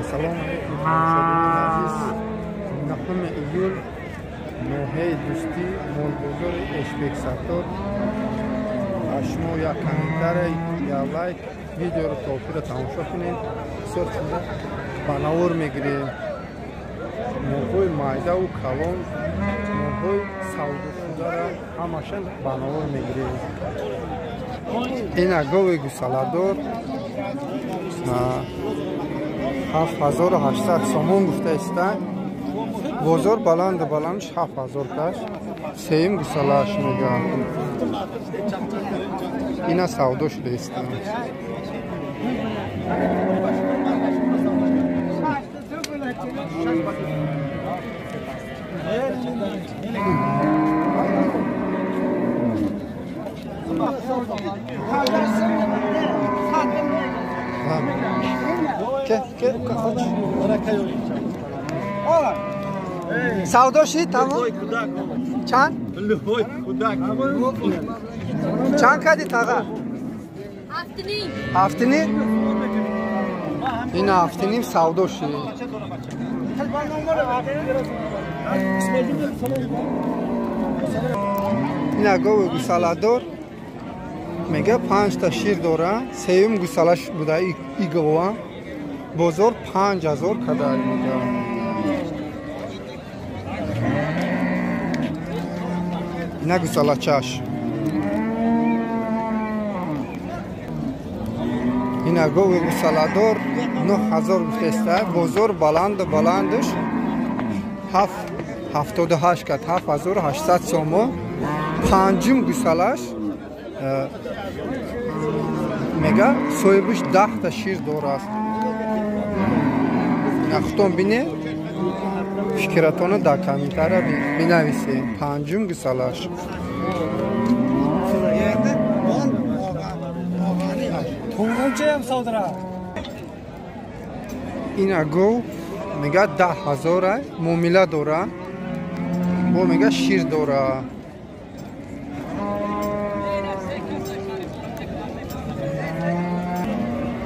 سلام علیکم شبیه عزیز نهم ایول نوحه دوستی مولگذار اشبک سکتور اشما یک کامنتر یا لایک ویدیو رو توفیر تماشا کنید بسیار چیزا بناور میگیریم موهای مایده و کلان موهای سودا شده را همشن بناور میگیریم این گوی گوساله‌دار 7800 سومون گفته است بازار بلندش 7000 کش سیم گوساله‌اش میگه اینا سودا شده است سودا شد تمام چند؟ چند کردی تاقا؟ هفت نیم این هفت نیم سودا شد این گوی گوساله‌دار میگه 5 تا شیر داره سیم گوساله‌اش بوده ای گوه بازار 5000 کدر میگه اینا گوساله‌چاش اینا گوی گوساله‌دار 9000 گفته است بازار بلندش 78 کد 7800 سوم پنجم گوساله‌اش میگه صاحبش 10 تا شیر داره است خودتون بینه فکراتونو در کامنتر بنویسید پنجم گوساله‌اش این گو میگه 10,000 معامله داره با میگه شیر داره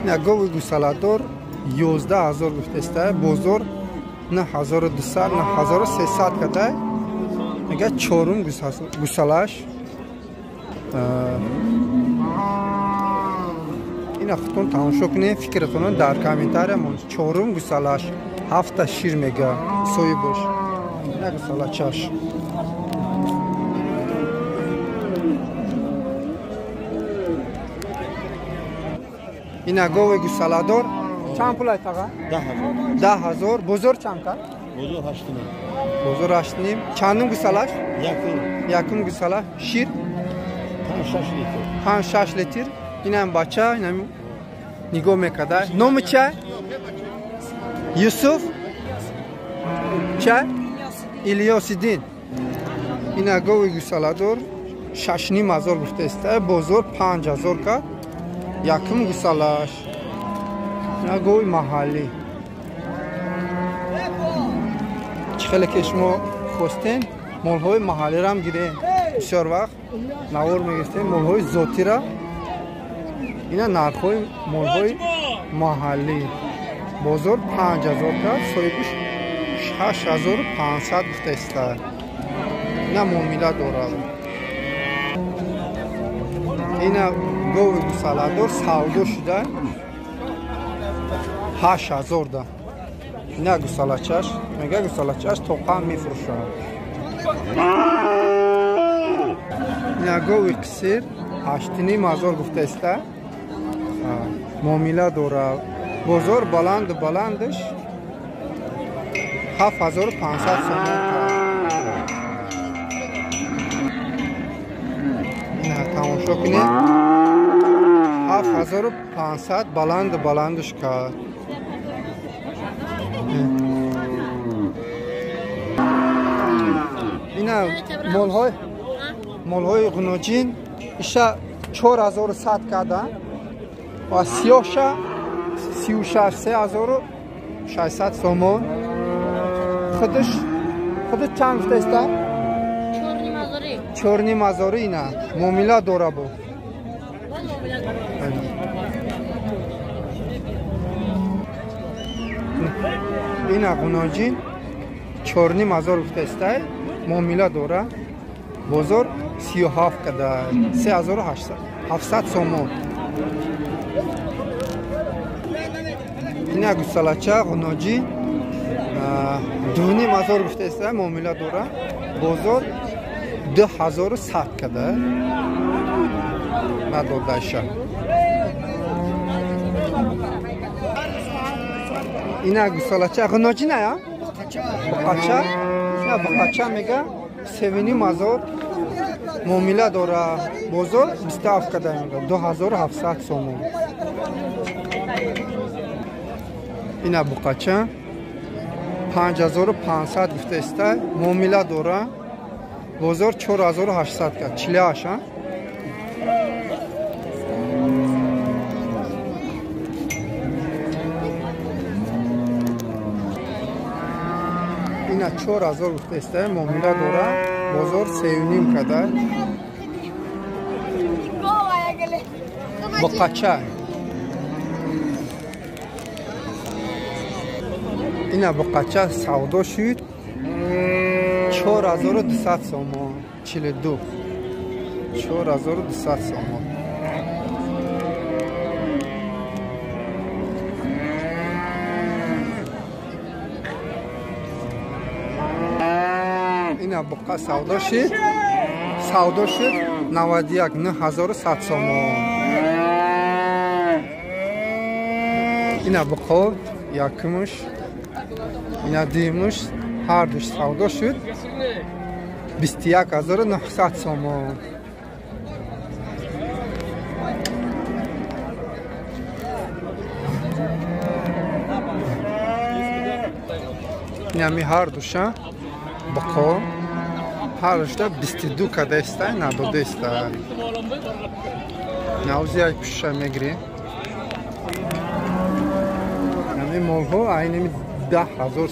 این گوی گوساله‌دار 11000 گفته است بازار 9200 9300 کده میگه چهارم گوساله‌اش این خودتون تماشا کنید فکرتون در کامنتر چهارم گوساله‌اش 7 تا شیر میگه صاحبش نه گوساله‌چاش این گوی گوساله‌دار چند پول است آقا؟ 10,000 بزرگ چند کار؟ بزرگ 8 نیم بزرگ 8 نیم چندم گوساله؟ یکم گوساله شیر 5-6 لیتر این هم بچه این هم نگاه میکده نام چه؟ یوسف چه؟ الیاسیدین این گوی گوساله‌دار 6,500 گفته است بازار 5000 که یکم گوساله‌اش گوی محلی خیلی که شما خواستین مالهای محلی را هم گیرین بسیار وقت نوار میگرستین مالهای ذاتی را اینا نرخهای مالهای محلی بازار 5000 کرد صاحبش 6500 گفته است اینا معامله داره اینا گوی گوساله‌دار سودا شده 8000 ده نه گوساله‌چاش میگه گوساله‌چاش توقع میفروشه نه گوی قصیر 8500 گفته است معامله داره بازار بلندش 7500 سوم نه تماشا کنید 7500 بلندش کرد اینا مالهای غنوجین ایشا 4100 کردن و سیاشه 36,600 سومون خودش چند گفته است؟ 4,500 اینا معامله داره بود اینا قناجین 4,500 گفته معامله داره بازار 37 کده 3,700 سوم. اینا گوسالچه قناجی 2,500 گفته معامله داره بازار 2,100 کده نداده. اینا گوسالچه قناجی نه یا؟ بقاچه؟ نه بقاچه میگه 3,500 معامله داره بازار 27 کده میگه 2,700 سوم. اینا بقاچه 5,500 گفته است معامله داره بازار 4,800 کده 48. اینا 4,000 گفته است معامله داره بازار 3,5 کده بقاچه. اینا بقاچه سودا شد 4,200 سوم 42 4,200 سوم. اینا بقا سودا شد 91,900 سوم. اینا بقا یکمش اینا دیمش هر دوش سودا شد 21,900 سوم. اینا می هر دوشا بقا هر دوشتا 22 کده است نداده است. نوزی های پیشه میگری نمی مال ها اینمی 10,000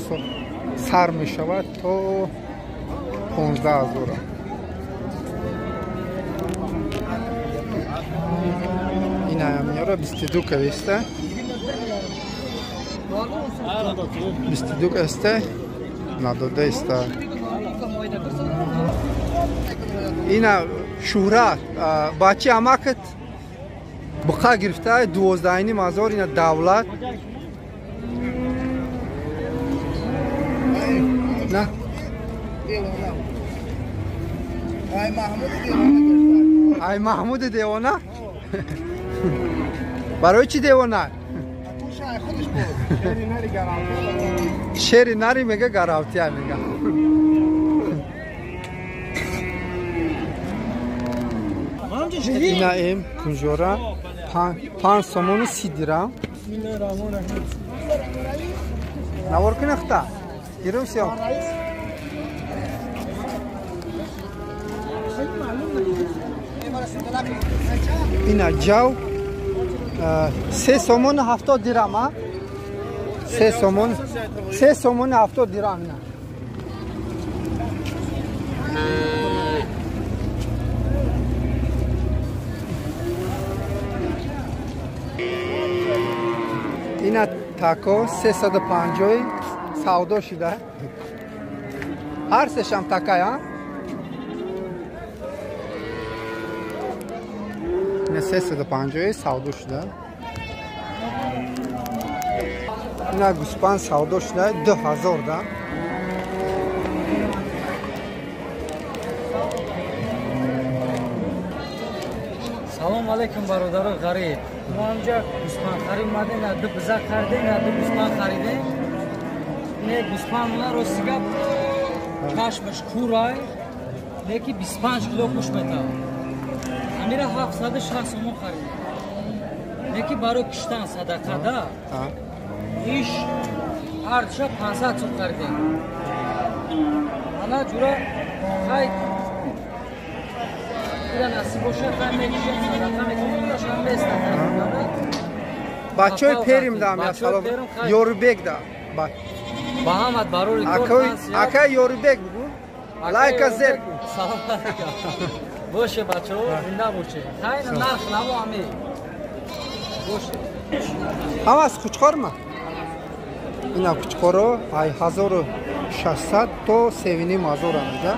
سر می شود تا 15,000. این همیاره 22 کده است 22 کده است نداده است. اینا شهرت بچه امکت بقا گرفته 12,500. اینا دولت نه ای محمود دیوانه برای چی دیوانه؟ شیری نری میگه گراوتی ها میگه. اینا ایم کنجوره 5 سومون 30 درهم نوار کنه اختا گیرم سیام. اینا جو 3 سومون 70 درهم 3 سومون 70 درهم. اینا تاکو 350 سودا شده هر سش هم تاکای ها. اینا 350 سودا شده. اینا گوسپند سودا شده 2,000 ده. سلام علیکم برادر غریب. ما اینجا گوسپند خرید اومدیم نه دو بزرگ خریدیم نه دو گوسپند خریدیم. این گوسپند رو سیگاب کشمش کورای لیکی 25 کیلو گوشت میده. امیره 760 سوم خریدیم. لیکی برای کشتن صدقه ده. ایش هر شب 500 سوم خریدیم. حالا جورا خیلی بچه پیریم دام یا سلام یوربک دا با همت برای اکا یوربک بگو لایک زر سلام علیکم باشه بچه زنده باشه خیلی نرخ نمو همه باشه هم از خوچخار ما اینا کچکارو 1600 تا 3500 میگه.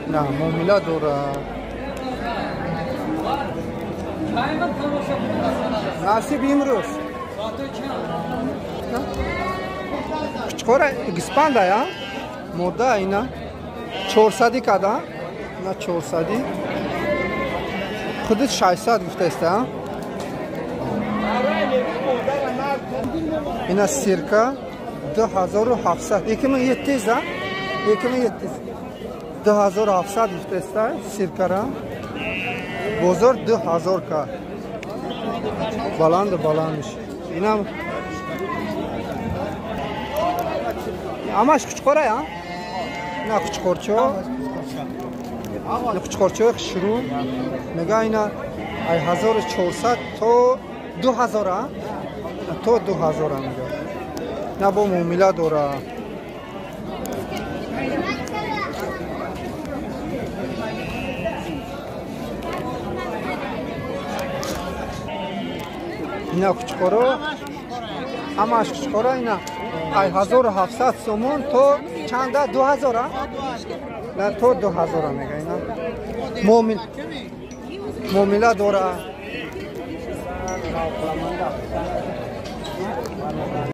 نه معامله داره. نصیب امروز کچکارو گسپنده یا مودا اینا 400 کدا نه 400 خودت 600 گفته است ها. اینا سیرکا 2700 2700 ها 2700 گفته است سیرکا را بازار 2000 کا بلندش اینا همش کچکاره یا نه کچکارچو نه کچکارچو شروع میگه اینا 1400 تا 2000 تا 2000 میگه. نه با معامله داره. اینا کچکارو همش کچکارو اینا 1700 سومون تو چنده 2000 نه تو 2000 میگه اینا معامله داره.